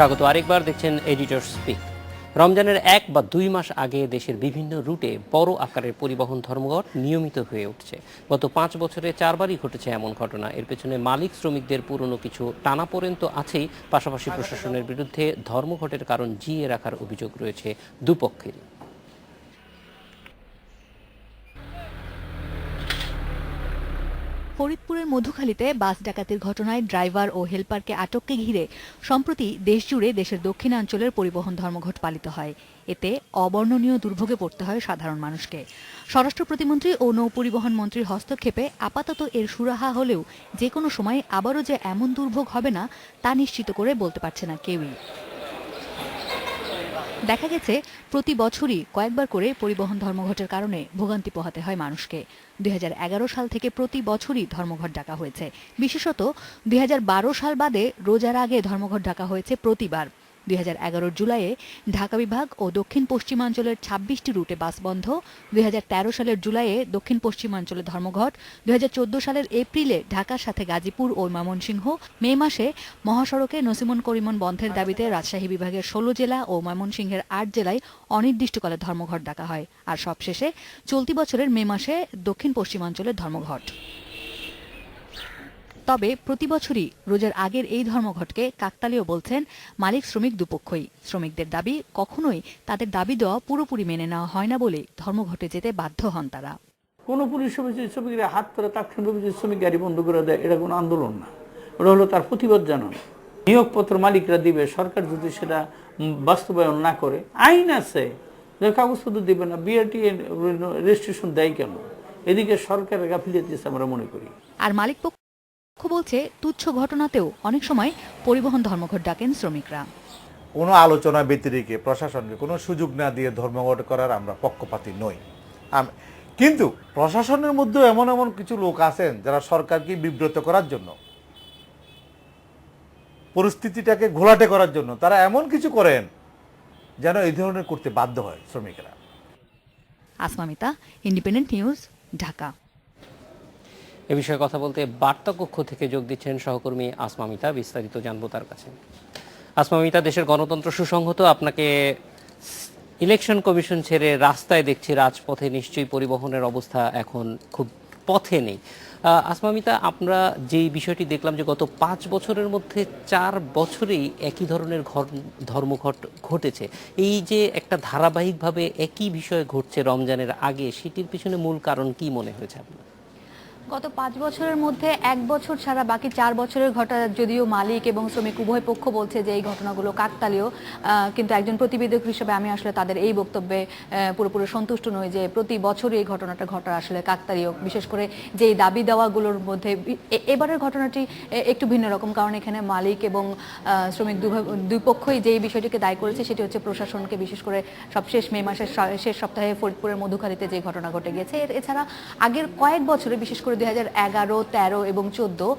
স্বাগত আরেকবার, দেখছেন এডিটর স্পিক। রমজানের 1 বা 2 মাস আগে দেশের বিভিন্ন রুটে বড় আকারের পরিবহন ধর্মঘট নিয়মিত হয়ে উঠছে। গত 5 বছরে 4বারই ঘটেছে এমন ঘটনা। এর পেছনে মালিক শ্রমিকদের পুরনো কিছু টানাপোড়েন তো আছেই, পাশাপাশি প্রশাসনের বিরুদ্ধে ধর্মঘটের কারণ জিইয়ে রাখার অভিযোগ রয়েছে দুপক্ষেরই। ফরিদপুরের মধুখালীতে বাস ডাকাতির ঘটনায় ড্রাইভার ও হেলপারকে আটককে ঘিরে সম্প্রতি দেশজুড়ে দেশের দক্ষিণাঞ্চলের পরিবহন ধর্মঘট পালিত হয়। এতে অবর্ণনীয় দুর্ভোগে পড়তে হয় সাধারণ মানুষকে। স্বরাষ্ট্র প্রতিমন্ত্রী ও নৌপরিবহন মন্ত্রীর হস্তক্ষেপে আপাতত এর সুরাহা হলেও যে কোনো সময় আবারও যে এমন দুর্ভোগ হবে না তা নিশ্চিত করে বলতে পারছে না কেউই। দেখা গেছে প্রতি বছরই কয়েকবার করে পরিবহন ধর্মঘটের কারণে ভোগান্তি পোহাতে হয় মানুষকে। 2011 সাল থেকে প্রতি বছরই ধর্মঘট ডাকা হয়েছে। বিশেষত 2012 সাল বাদে রোজার আগে ধর্মঘট ডাকা হয়েছে প্রতিবার। 2011 জুলাইয়ে ঢাকা বিভাগ ও দক্ষিণ পশ্চিমাঞ্চলের 26টি রুটে বাস বন্ধ, 2013 সালের জুলাইয়ে দক্ষিণ পশ্চিমাঞ্চলে ধর্মঘট, 2014 সালের এপ্রিলে ঢাকার সাথে গাজীপুর ও ময়মনসিংহ, মে মাসে মহাসড়কে নসিমন করিমন বন্ধের দাবিতে রাজশাহী বিভাগের 16 জেলা ও ময়মনসিংহের 8 জেলায় অনির্দিষ্টকালে ধর্মঘট ডাকা হয়। আর সবশেষে চলতি বছরের মে মাসে দক্ষিণ পশ্চিমাঞ্চলের ধর্মঘট। তবে প্রতি বছরই রোজার আগের এই ধর্মঘটকে কাকতালীয় বলছেন মালিক শ্রমিক দুপক্ষই। শ্রমিকদের দাবি কখনোই তাদের দাবি দেওয়া পুরোপুরি মেনে নেওয়া হয় না বলে ধর্মঘটে যেতে বাধ্য হন তারা। কোনো পুলিশ শ্রমিকরা হাত ধরে তাৎক্ষণিকভাবে শ্রমিক গাড়ি বন্ধ করে দেয়, এটা কোনো আন্দোলন না, ওটা হলো তার প্রতিবাদ জানানো। নিয়োগপত্র মালিকরা দিবে, সরকার যদি সেটা বাস্তবায়ন না করে, আইন আছে কাগজপত্র দিবে না, বিআরটি রেজিস্ট্রেশন দেয় কেন? এদিকে সরকারের গাফিলতি আমরা মনে করি। আর মালিক বলছে তুচ্ছ ঘটনাতেও অনেক সময় পরিবহন ধর্মঘট ডাকেন শ্রমিকরা। কোনো আলোচনা ব্যতিরেকে প্রশাসনকে কোনো সুযোগ না দিয়ে ধর্মঘট করার আমরা পক্ষপাতী নই। কিন্তু প্রশাসনের মধ্যে এমন এমন কিছু লোক আছেন যারা সরকারকে বিব্রত করার জন্য, পরিস্থিতিটাকে ঘোলাটে করার জন্য তারা এমন কিছু করেন যেন এই ধরনের করতে বাধ্য হয় শ্রমিকেরা। Asma Mita, independent news, Dhaka. এ বিষয়ে কথা বলতে বার্তা কক্ষ থেকে যোগ দিচ্ছেন সহকর্মী আসমা মিতা। বিস্তারিত জানবো তার কাছে। আসমা মিতা, দেশের গণতন্ত্র সুসংহত, আপনাকে ইলেকশন কমিশন ছেড়ে রাস্তায় দেখছি, রাজপথে নিশ্চয়ই পরিবহনের অবস্থা এখন খুব পথে নেই। আসমা মিতা, আমরা যেই বিষয়টি দেখলাম যে গত 5 বছরের মধ্যে 4 বছরেই একই ধরনের ধর্মঘট ঘটেছে, এই যে একটা ধারাবাহিকভাবে একই বিষয় ঘটছে রমজানের আগে, সেটির পিছনে মূল কারণ কি মনে হয়েছে আপনার? গত 5 বছরের মধ্যে 1 বছর ছাড়া বাকি 4 বছরের ঘটনা, যদিও মালিক এবং শ্রমিক উভয় পক্ষ বলছে যে এই ঘটনাগুলো কাকতালীয়, কিন্তু একজন প্রতিবেদক হিসেবে আমি আসলে তাদের এই বক্তব্যে পুরোপুরি সন্তুষ্ট নই যে প্রতি বছরই এই ঘটনাটা ঘটা আসলে কাকতালীয়। বিশেষ করে যে দাবি দেওয়াগুলোর মধ্যে এবারের ঘটনাটি একটু ভিন্ন রকম, কারণ এখানে মালিক এবং শ্রমিক দুই পক্ষই যেই বিষয়টিকে দায়ী করেছে সেটি হচ্ছে প্রশাসনকে। বিশেষ করে সবশেষ মে মাসের শেষ সপ্তাহে ফরিদপুরের মধুখালীতে যে ঘটনা ঘটে গেছে, এছাড়া আগের কয়েক বছরে বিশেষ করে 2011, 13 এবং 14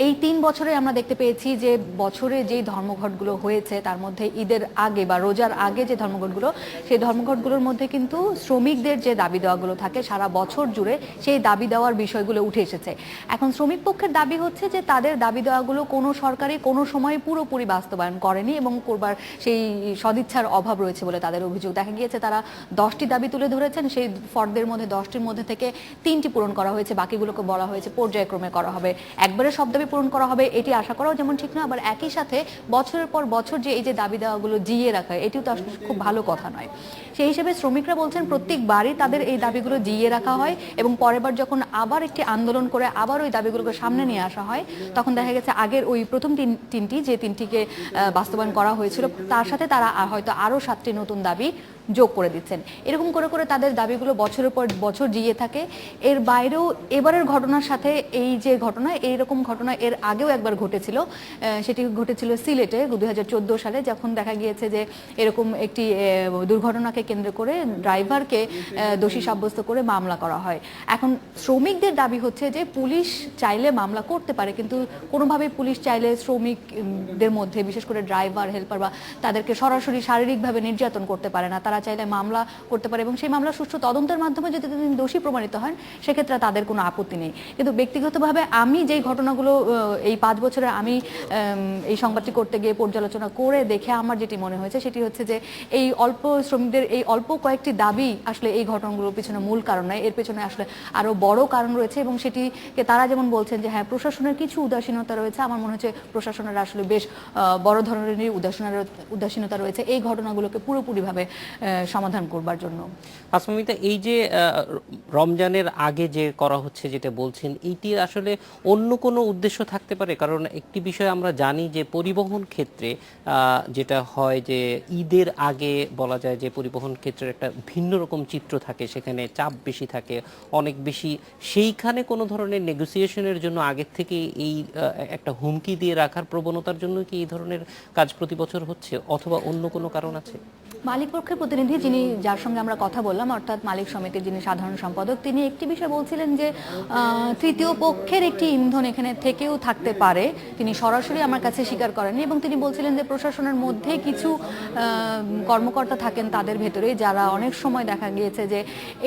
এই 3 বছরে আমরা দেখতে পেয়েছি যে বছরে যেই ধর্মঘটগুলো হয়েছে তার মধ্যে ঈদের আগে বা রোজার আগে যে ধর্মঘটগুলো, সেই ধর্মঘটগুলোর মধ্যে কিন্তু শ্রমিকদের যে দাবি দেওয়াগুলো থাকে সারা বছর জুড়ে সেই দাবি দেওয়ার বিষয়গুলো উঠে এসেছে। এখন শ্রমিক পক্ষের দাবি হচ্ছে যে তাদের দাবি দেওয়াগুলো কোনো সরকারই কোনো সময় পুরোপুরি বাস্তবায়ন করেনি এবং করবার সেই সদিচ্ছার অভাব রয়েছে বলে তাদের অভিযোগ। দেখা গিয়েছে তারা 10টি দাবি তুলে ধরেছেন, সেই ফর্দের মধ্যে 10টির মধ্যে থেকে 3টি পূরণ করা হয়েছে, বাকিগুলোকে বলা হয়েছে পর্যায়ক্রমে করা হবে। একবারে সব দাবি পূরণ করা হবে এটি আশা করাও যেমন ঠিক না, আবার একই সাথে বছরের পর বছর যে এই যে দাবি দেওয়াগুলো জিইয়ে রাখা, এটিও তো আসলে খুব ভালো কথা নয়। সেই হিসেবে শ্রমিকরা বলছেন প্রত্যেকবারই তাদের এই দাবিগুলো জিইয়ে রাখা হয় এবং পরের বার যখন আবার একটি আন্দোলন করে আবার ওই দাবিগুলোকে সামনে নিয়ে আসা হয়, তখন দেখা গেছে আগের ওই প্রথম তিনটিকে বাস্তবায়ন করা হয়েছিল তার সাথে তারা হয়তো আরও 7টি নতুন দাবি যোগ করে দিচ্ছেন। এরকম করে করে তাদের দাবিগুলো বছরের পর বছর জিইয়ে থাকে। এর বাইরেও এবারের ঘটনার সাথে এই যে ঘটনা, এইরকম ঘটনা এর আগেও একবার ঘটেছিল, সেটি ঘটেছিল সিলেটে 2014 সালে, যখন দেখা গিয়েছে যে এরকম একটি দুর্ঘটনাকে কেন্দ্র করে ড্রাইভারকে দোষী সাব্যস্ত করে মামলা করা হয়। এখন শ্রমিকদের দাবি হচ্ছে যে পুলিশ চাইলে মামলা করতে পারে, কিন্তু কোনোভাবেই পুলিশ চাইলে শ্রমিকদের মধ্যে বিশেষ করে ড্রাইভার, হেল্পার বা তাদেরকে সরাসরি শারীরিকভাবে নির্যাতন করতে পারে না। তারা তারা চাইলে মামলা করতে পারে এবং সেই মামলা সুষ্ঠু তদন্তের মাধ্যমে যদি তিনি দোষী প্রমাণিত হন সেক্ষেত্রে তাদের কোনো আপত্তি নেই। কিন্তু ব্যক্তিগতভাবে আমি যেই ঘটনাগুলো এই 5 বছরে আমি এই সংবাদটি করতে গিয়ে পর্যালোচনা করে দেখে আমার যেটি মনে হয়েছে সেটি হচ্ছে যে এই অল্প শ্রমিকদের এই অল্প কয়েকটি দাবি আসলে এই ঘটনাগুলোর পিছনে মূল কারণ নয়, এর পেছনে আসলে আরো বড় কারণ রয়েছে এবং সেটিকে তারা যেমন বলছেন যে হ্যাঁ প্রশাসনের কিছু উদাসীনতা রয়েছে, আমার মনে হচ্ছে প্রশাসনের আসলে বেশ বড় ধরনের উদাসীনতা রয়েছে এই ঘটনাগুলোকে পুরোপুরিভাবে সমাধান করবার জন্য। আসমামিতা, এই যে রমজানের আগে যে করা হচ্ছে যেটা বলছেন, এইটি আসলে অন্য কোনো উদ্দেশ্য থাকতে পারে? কারণ একটি বিষয় আমরা জানি যে পরিবহন ক্ষেত্রে যেটা হয় যে ঈদের আগে বলা যায় যে পরিবহন ক্ষেত্রের একটা ভিন্ন রকম চিত্র থাকে, সেখানে চাপ বেশি থাকে অনেক বেশি, সেইখানে কোনো ধরনের নেগোসিয়েশনের জন্য আগের থেকে এই একটা হুমকি দিয়ে রাখার প্রবণতার জন্য কি এই ধরনের কাজ প্রতি বছর হচ্ছে, অথবা অন্য কোনো কারণ আছে? মালিক পক্ষের প্রতিনিধি যিনি, যার সঙ্গে আমরা কথা বললাম, অর্থাৎ মালিক সমিতির যিনি সাধারণ সম্পাদক, তিনি একটি বিষয় বলছিলেন যে তৃতীয় পক্ষের একটি ইন্ধন এখানে থেকেও থাকতে পারে। তিনি সরাসরি আমার কাছে স্বীকার করেননি এবং তিনি বলছিলেন যে প্রশাসনের মধ্যে কিছু কর্মকর্তা থাকেন তাদের ভেতরে, যারা অনেক সময় দেখা গিয়েছে যে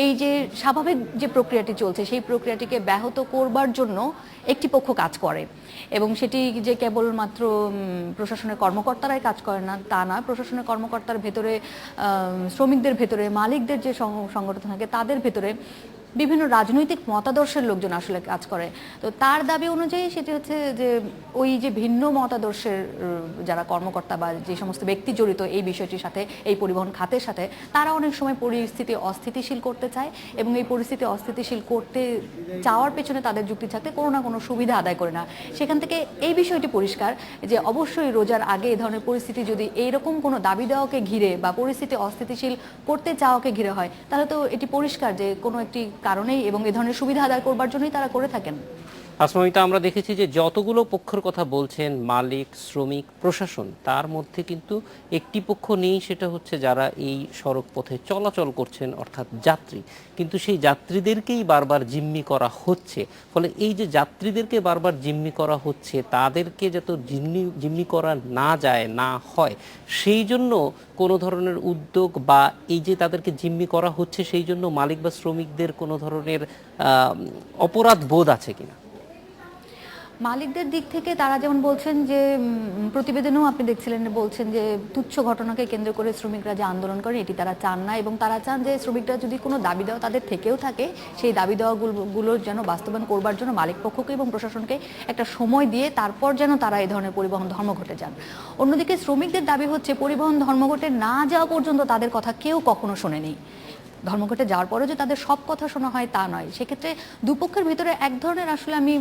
এই যে স্বাভাবিক যে প্রক্রিয়াটি চলছে সেই প্রক্রিয়াটিকে ব্যাহত করবার জন্য একটি পক্ষ কাজ করে এবং সেটি যে কেবলমাত্র প্রশাসনের কর্মকর্তারাই কাজ করে না তা না, প্রশাসনের কর্মকর্তার ভেতরে, শ্রমিকদের ভেতরে, মালিকদের যে সংগঠন থাকে তাদের ভেতরে বিভিন্ন রাজনৈতিক মতাদর্শের লোকজন আসলে কাজ করে। তো তার দাবি অনুযায়ী সেটি হচ্ছে যে ওই যে ভিন্ন মতাদর্শের যারা কর্মকর্তা বা যে সমস্ত ব্যক্তি জড়িত এই বিষয়টির সাথে, এই পরিবহন খাতের সাথে, তারা অনেক সময় পরিস্থিতি অস্থিতিশীল করতে চায় এবং এই পরিস্থিতি অস্থিতিশীল করতে চাওয়ার পেছনে তাদের যুক্তি থাকতে কোনো না কোনো সুবিধা আদায় করে না। সেখান থেকে এই বিষয়টি পরিষ্কার যে অবশ্যই রোজার আগে এই ধরনের পরিস্থিতি যদি এইরকম কোনো দাবি দেওয়াকে ঘিরে বা পরিস্থিতি অস্থিতিশীল করতে চাওয়াকে ঘিরে হয়, তাহলে তো এটি পরিষ্কার যে কোনো একটি কারণেই এবং এই ধরনের সুবিধা আদায় করবার জন্যই তারা করে থাকেন। আসমামিতা, আমরা দেখেছি যে যতগুলো পক্ষের কথা বলছেন, মালিক, শ্রমিক, প্রশাসন, তার মধ্যে কিন্তু একটি পক্ষ নেই, সেটা হচ্ছে যারা এই সড়ক পথে চলাচল করছেন, অর্থাৎ যাত্রী। কিন্তু সেই যাত্রীদেরকেই বারবার জিম্মি করা হচ্ছে। ফলে এই যে যাত্রীদেরকে বারবার জিম্মি করা হচ্ছে, তাদেরকে যত জিম্মি করা না যায়, না হয়, সেই জন্য কোনো ধরনের উদ্যোগ বা এই যে তাদেরকে জিম্মি করা হচ্ছে সেই জন্য মালিক বা শ্রমিকদের কোনো ধরনের অপরাধ বোধ আছে কিনা? মালিকদের দিক থেকে তারা যেমন বলছেন যে প্রতিবেদনেও আপনি দেখছিলেন বলছেন যে তুচ্ছ ঘটনাকে কেন্দ্র করে শ্রমিকরা যে আন্দোলন করে এটি তারা চান না এবং তারা চান যে শ্রমিকরা যদি কোনো দাবি দেওয়া তাদের থেকেও থাকে সেই দাবি দেওয়াগুলো যেন বাস্তবায়ন করবার জন্য মালিক পক্ষকে এবং প্রশাসনকে একটা সময় দিয়ে তারপর যেন তারা এই ধরনের পরিবহন ধর্মঘটে যান। অন্যদিকে শ্রমিকদের দাবি হচ্ছে পরিবহন ধর্মঘটে না যাওয়া পর্যন্ত তাদের কথা কেউ কখনো শোনেনি। ধর্মঘটে যাওয়ার পরে যে তাদের সব কথা শোনা হয় তা নয়। সেক্ষেত্রে দুপক্ষের ভিতরে এক ধরনের আসলে আমি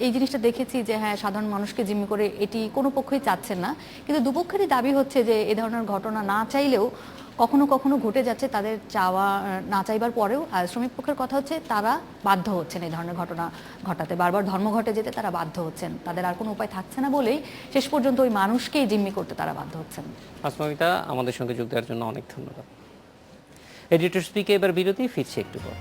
এই জিনিসটা দেখেছি যে হ্যাঁ সাধারণ মানুষকে জিম্মি করে এটি কোনো পক্ষই চাচ্ছেন না, কিন্তু দুপক্ষেরই দাবি হচ্ছে যে এ ধরনের ঘটনা না চাইলেও কখনো কখনো ঘটে যাচ্ছে তাদের চাওয়া না চাইবার পরেও। আর শ্রমিক পক্ষের কথা হচ্ছে তারা বাধ্য হচ্ছেন এই ধরনের ঘটনা ঘটাতে, বারবার ধর্মঘটে যেতে তারা বাধ্য হচ্ছেন, তাদের আর কোনো উপায় থাকছে না বলেই শেষ পর্যন্ত ওই মানুষকেই জিম্মি করতে তারা বাধ্য হচ্ছেন। আসমামিতা, আমাদের সঙ্গে যোগ দেওয়ার জন্য অনেক ধন্যবাদ। এডিটর স্পিকে এবার বিরতি, ফিরছে একটু পর।